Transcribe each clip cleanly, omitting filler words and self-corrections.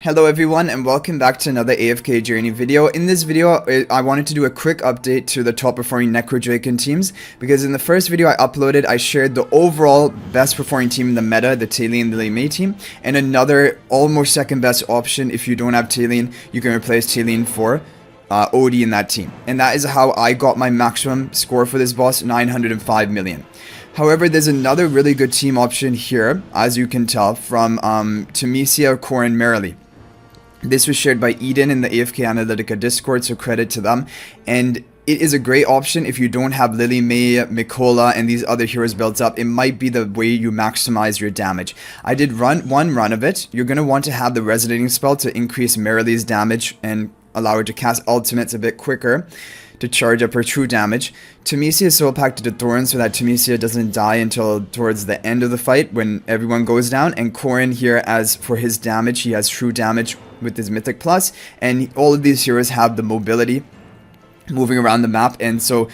Hello everyone and welcome back to another AFK journey video. In this video, I wanted to do a quick update to the top performing Necrodrakon teams because in the first video I uploaded, I shared the overall best performing team in the meta, the talene LENYA team, and another almost second best option. If you don't have talene, you can replace talene for OD in that team. And that is how I got my maximum score for this boss, 905 million. However, there's another really good team option here, as you can tell, from Tamesia, Core, and Merily. This was shared by Eden in the AFK Analytica Discord, so credit to them. And it is a great option if you don't have Lily, May, Mikola, and these other heroes built up. It might be the way you maximize your damage. I did one run of it. You're going to want to have the Resonating spell to increase Marilee's damage and allow her to cast ultimates a bit quicker to charge up her true damage. Tamesia is soul packed to Thorn so that Tamesia doesn't die until towards the end of the fight when everyone goes down. And Corin here, as for his damage, he has true damage with his Mythic Plus. And all of these heroes have the mobility moving around the map. And so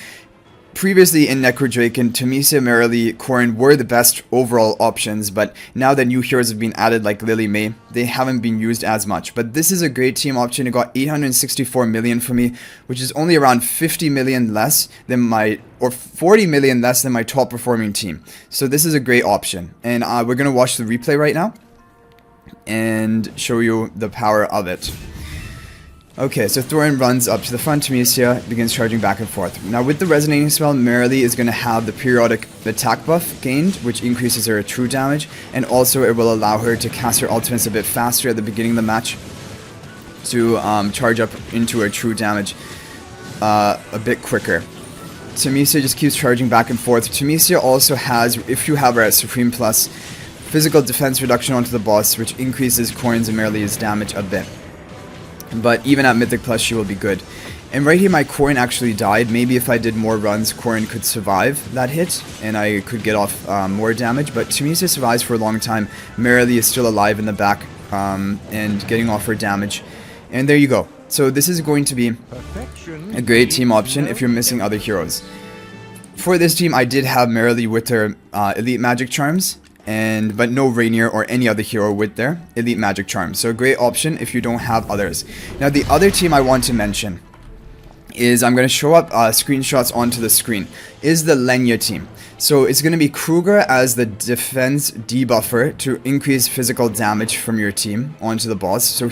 previously in Necrodrakon, Tamesia, Merily, Corin were the best overall options, but now that new heroes have been added like Lily May, they haven't been used as much. But this is a great team option. It got 864 million for me, which is only around 50 million less than my, or 40 million less than my top performing team. So this is a great option. And we're going to watch the replay right now and show you the power of it. Okay, so Thorin runs up to the front, Tamesia begins charging back and forth. Now with the Resonating spell, Merily is going to have the periodic attack buff gained, which increases her true damage, and also it will allow her to cast her ultimates a bit faster at the beginning of the match to charge up into her true damage a bit quicker. Tamesia just keeps charging back and forth. Tamesia also has, if you have her at Supreme Plus, physical defense reduction onto the boss, which increases Corin's and Marilee's damage a bit. But even at Mythic Plus, she will be good. And right here, my Corin actually died. Maybe if I did more runs, Corin could survive that hit, and I could get off more damage. But Tamesia survives for a long time. Merily is still alive in the back and getting off her damage. And there you go. So this is going to be a great team option if you're missing other heroes. For this team, I did have Merily with her Elite Magic Charms, but no Rainier or any other hero with their Elite Magic Charms. So a great option if you don't have others. Now the other team I want to mention is, I'm going to show up screenshots onto the screen, is the LENYA team. So it's going to be Kruger as the defense debuffer to increase physical damage from your team onto the boss. So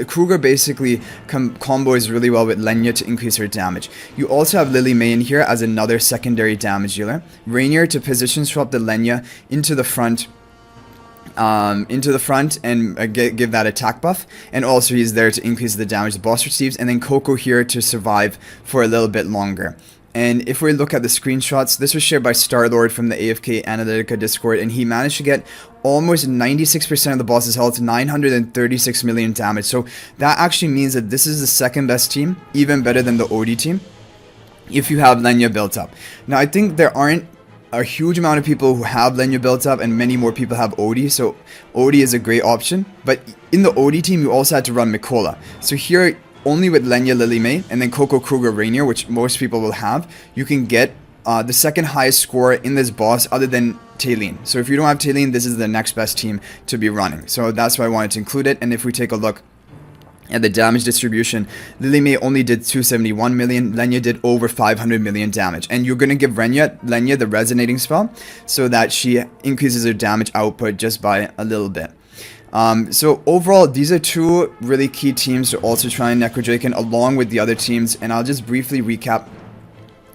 Kruger basically combos really well with LENYA to increase her damage. You also have Lily May in here as another secondary damage dealer. Rainier to position swap the LENYA into the front and give that attack buff, and also he's there to increase the damage the boss receives, and then Coco here to survive for a little bit longer. And if we look at the screenshots, this was shared by Starlord from the AFK Analytica Discord, and he managed to get almost 96% of the boss's health, 936 million damage. So that actually means that this is the second best team, even better than the OD team, if you have LENYA built up. Now I think there aren't a huge amount of people who have LENYA built up, and many more people have OD, so OD is a great option. But in the OD team, you also had to run Mikola. So here, only with LENYA, Lily May, and then Coco, Kruger, Rainier, which most people will have, you can get the second highest score in this boss other than talene. So if you don't have talene, this is the next best team to be running. So that's why I wanted to include it. And if we take a look at the damage distribution, Lily May only did 271 million, LENYA did over 500 million damage. And you're going to give LENYA the Resonating spell so that she increases her damage output just by a little bit. So overall, these are two really key teams to also try in Necrodrakon along with the other teams. And I'll just briefly recap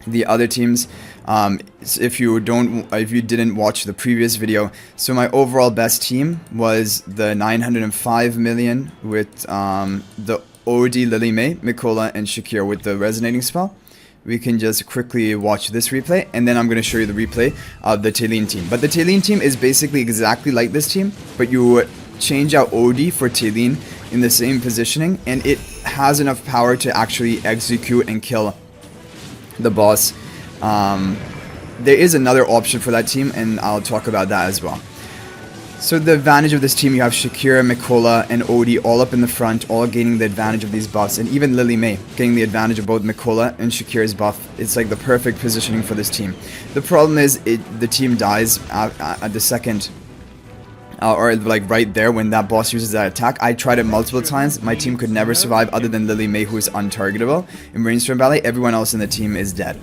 the other teams if you didn't watch the previous video. So my overall best team was the 905 million with the OD Lily May, Mikola, and Shakir with the Resonating spell. We can just quickly watch this replay, and then I'm going to show you the replay of the talene team. But the talene team is basically exactly like this team, but you change out OD for talene in the same positioning, and it has enough power to actually execute and kill the boss. There is another option for that team, and I'll talk about that as well. So the advantage of this team, you have Shakira, Mikola, and OD all up in the front, all gaining the advantage of these buffs, and even Lily May getting the advantage of both Mikola and Shakira's buff. It's like the perfect positioning for this team. The problem is the team dies at the second or like right there when that boss uses that attack. I tried it multiple times. My team could never survive other than Lily May, who is untargetable. In Brainstorm Ballet, everyone else in the team is dead.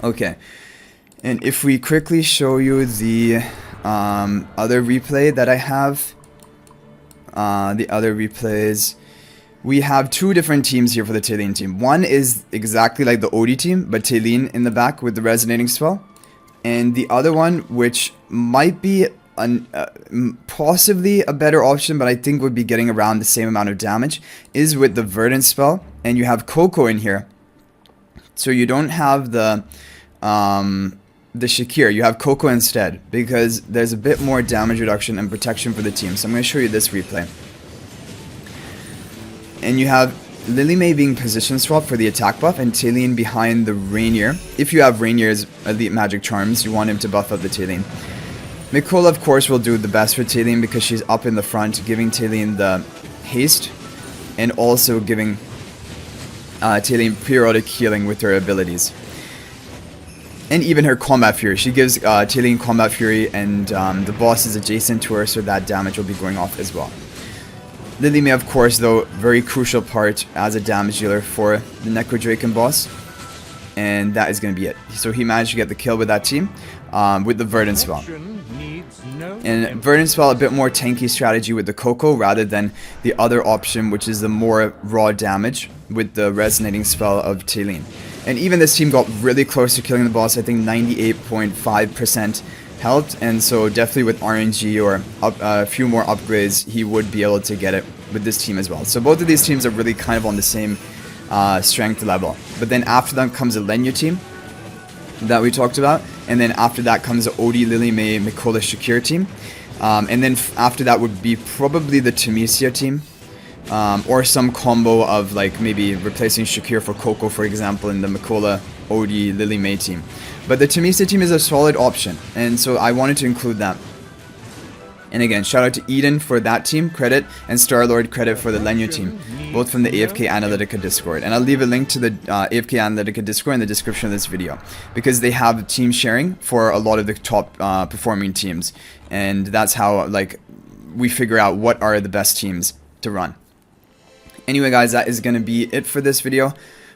Okay. And if we quickly show you the other replay that I have, the other replays, we have two different teams here for the Talene team. One is exactly like the Odie team, but Talene in the back with the resonating spell. And the other one, which might be possibly a better option, but I think would be getting around the same amount of damage, is with the Verdant spell. And you have Coco in here. So you don't have the Shakir, you have Coco instead, because there's a bit more damage reduction and protection for the team. So I'm going to show you this replay. And you have Lily May being position swapped for the attack buff, and Talene behind the Rainier. If you have Rainier's elite magic charms, you want him to buff up the Talene. Mikola, of course, will do the best for Talene because she's up in the front, giving Talene the haste, and also giving Talene periodic healing with her abilities. And even her Combat Fury. She gives Talene Combat Fury, and the boss is adjacent to her, so that damage will be going off as well. Lily May, of course, though, very crucial part as a damage dealer for the Necrodrakon boss. And that is going to be it. So he managed to get the kill with that team, with the Verdant spell. And Verdant spell, a bit more tanky strategy with the Coco rather than the other option, which is the more raw damage with the resonating spell of Talene. And even this team got really close to killing the boss. I think 98.5% helped, and so definitely with RNG or a few more upgrades, he would be able to get it with this team as well. So both of these teams are really kind of on the same strength level. But then after that comes a LENYA team that we talked about, and then after that comes the Odie, Lily May, Mikola, Shakir team, and then after that would be probably the Temesia team, or some combo of like maybe replacing Shakir for Coco, for example, in the Mikola, Odie, Lily May team. But the Temesia team is a solid option, and so I wanted to include that. And again, shout out to Eden for that team, credit, and Starlord, credit for the LENYA team, both from the AFK Analytica Discord. And I'll leave a link to the AFK Analytica Discord in the description of this video, because they have team sharing for a lot of the top performing teams, and that's how like we figure out what are the best teams to run. Anyway guys, that is going to be it for this video.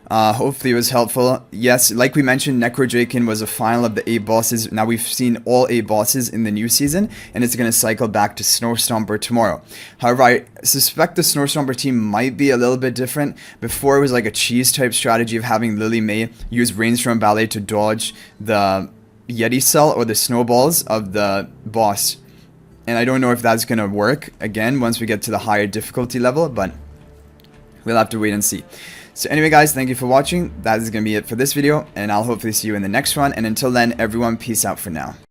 Hopefully it was helpful. Yes, like we mentioned, Necrodrakon was a final of the 8 bosses. Now we've seen all 8 bosses in the new season, and it's going to cycle back to Snow Stomper tomorrow. However, I suspect the Snow Stomper team might be a little bit different. Before it was like a cheese type strategy of having Lily May use Rainstorm Ballet to dodge the Yeti cell or the snowballs of the boss. And I don't know if that's going to work again once we get to the higher difficulty level, but we'll have to wait and see. So anyway guys, thank you for watching. That is going to be it for this video, and I'll hopefully see you in the next one. And until then, everyone, peace out for now.